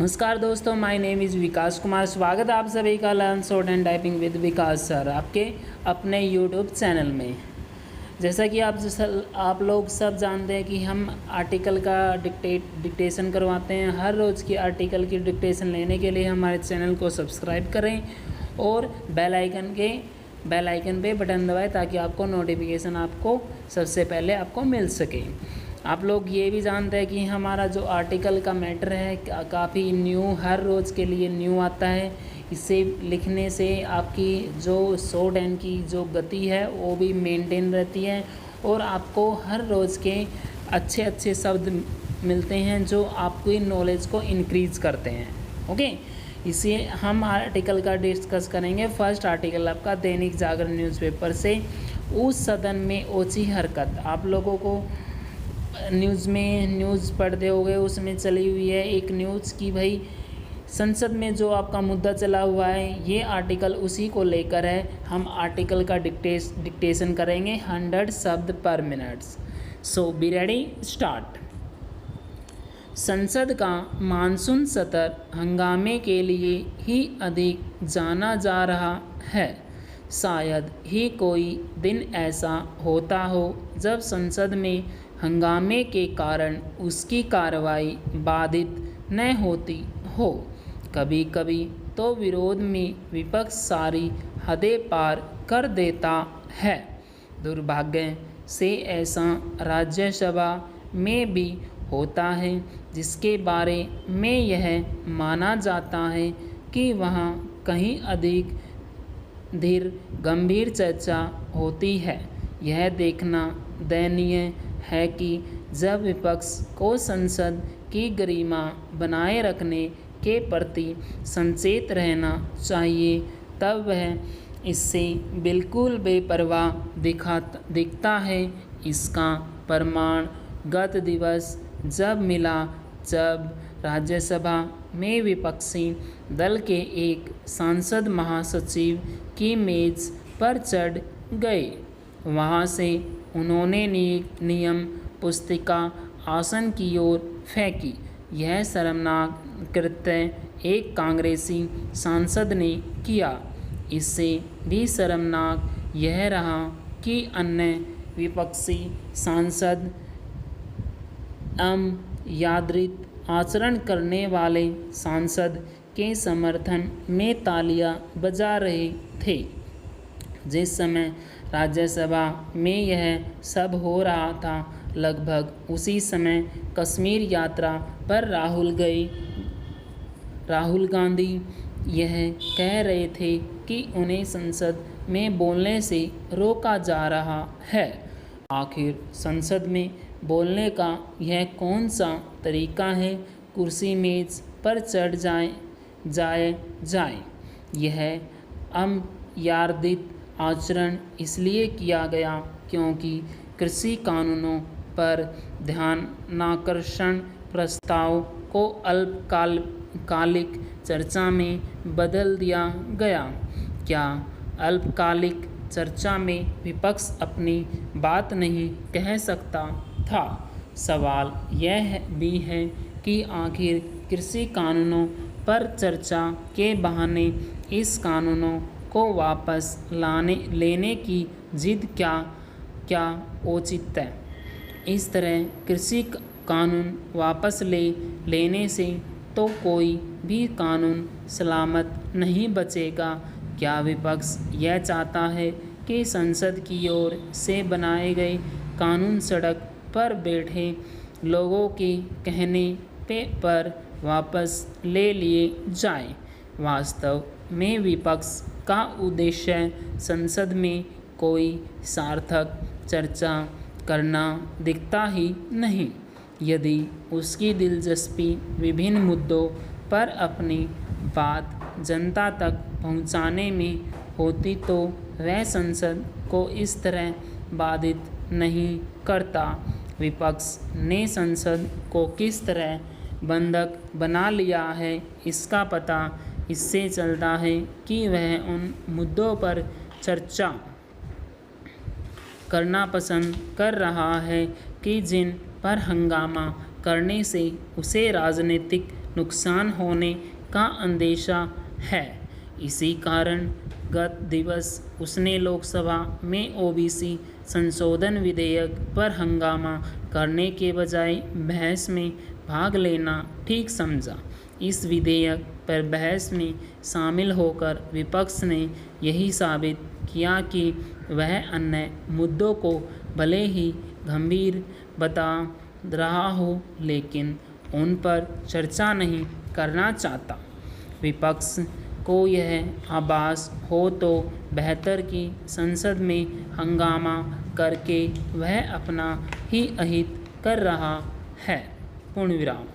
नमस्कार दोस्तों, my name is विकास कुमार। स्वागत है आप सभी का learn short and typing with Vikas sir आपके अपने यूट्यूब चैनल में। जैसा कि आप लोग सब जानते हैं कि हम आर्टिकल का डिक्टेशन करवाते हैं। हर रोज़ की आर्टिकल की डिक्टेशन लेने के लिए हमारे चैनल को सब्सक्राइब करें और बेल आइकन पे बटन दबाएं ताकि आपको नोटिफिकेशन सबसे पहले आपको मिल सके। आप लोग ये भी जानते हैं कि हमारा जो आर्टिकल का मैटर है काफ़ी हर रोज़ के लिए न्यू आता है। इसे लिखने से आपकी जो शॉर्ट हैंड की जो गति है वो भी मेंटेन रहती है और आपको हर रोज़ के अच्छे शब्द मिलते हैं जो आपकी नॉलेज को इंक्रीज़ करते हैं। ओके, इसे हम आर्टिकल का डिस्कस करेंगे। फर्स्ट आर्टिकल आपका दैनिक जागरण न्यूज़पेपर से, उस सदन में ओछी हरकत। आप लोगों को न्यूज़ पढ़ते होंगे, उसमें चली हुई है एक न्यूज़ की भाई संसद में जो आपका मुद्दा चला हुआ है, ये आर्टिकल उसी को लेकर है। हम आर्टिकल का डिक्टेशन करेंगे 100 शब्द पर minute. So be ready, start. संसद का मानसून सत्र हंगामे के लिए ही अधिक जाना जा रहा है। शायद ही कोई दिन ऐसा होता हो जब संसद में हंगामे के कारण उसकी कार्रवाई बाधित न होती हो। कभी कभी तो विरोध में विपक्ष सारी हदें पार कर देता है। दुर्भाग्य से ऐसा राज्यसभा में भी होता है, जिसके बारे में यह माना जाता है कि वहाँ कहीं अधिक धीर गंभीर चर्चा होती है। यह देखना दयनीय है कि जब विपक्ष को संसद की गरिमा बनाए रखने के प्रति सचेत रहना चाहिए, तब वह इससे बिल्कुल बेपरवाह दिखता है। इसका प्रमाण गत दिवस जब मिला, जब राज्यसभा में विपक्षी दल के एक सांसद महासचिव की मेज पर चढ़ गए। वहां से उन्होंने नियम पुस्तिका आसन की ओर फेंकी। यह शर्मनाक कृत्य एक कांग्रेसी सांसद ने किया। इससे भी शर्मनाक यह रहा कि अन्य विपक्षी सांसद यादृत आचरण करने वाले सांसद के समर्थन में तालियां बजा रहे थे। जिस समय राज्यसभा में यह सब हो रहा था, लगभग उसी समय कश्मीर यात्रा पर राहुल गांधी यह कह रहे थे कि उन्हें संसद में बोलने से रोका जा रहा है। आखिर संसद में बोलने का यह कौन सा तरीका है? कुर्सी मेज पर चढ़ जाए। यह अमर्यादित आचरण इसलिए किया गया क्योंकि कृषि कानूनों पर ध्यानाकर्षण प्रस्ताव को अल्पकालिक चर्चा में बदल दिया गया। क्या अल्पकालिक चर्चा में विपक्ष अपनी बात नहीं कह सकता था? सवाल यह भी है कि आखिर कृषि कानूनों पर चर्चा के बहाने इस कानूनों को वापस लेने की जिद क्या औचित्य है? इस तरह कृषि कानून वापस लेने से तो कोई भी कानून सलामत नहीं बचेगा। क्या विपक्ष यह चाहता है कि संसद की ओर से बनाए गए कानून सड़क पर बैठे लोगों के कहने पर वापस ले लिए जाएं? वास्तव में विपक्ष का उद्देश्य संसद में कोई सार्थक चर्चा करना दिखता ही नहीं। यदि उसकी दिलचस्पी विभिन्न मुद्दों पर अपनी बात जनता तक पहुंचाने में होती तो वह संसद को इस तरह बाधित नहीं करता। विपक्ष ने संसद को किस तरह बंधक बना लिया है, इसका पता इससे चलता है कि वह उन मुद्दों पर चर्चा करना पसंद कर रहा है कि जिन पर हंगामा करने से उसे राजनीतिक नुकसान होने का अंदेशा है। इसी कारण गत दिवस उसने लोकसभा में ओबीसी संशोधन विधेयक पर हंगामा करने के बजाय बहस में भाग लेना ठीक समझा। इस विधेयक पर बहस में शामिल होकर विपक्ष ने यही साबित किया कि वह अन्य मुद्दों को भले ही गंभीर बता रहा हो, लेकिन उन पर चर्चा नहीं करना चाहता। विपक्ष को यह आभास हो तो बेहतर कि संसद में हंगामा करके वह अपना ही अहित कर रहा है। पूर्ण विराम।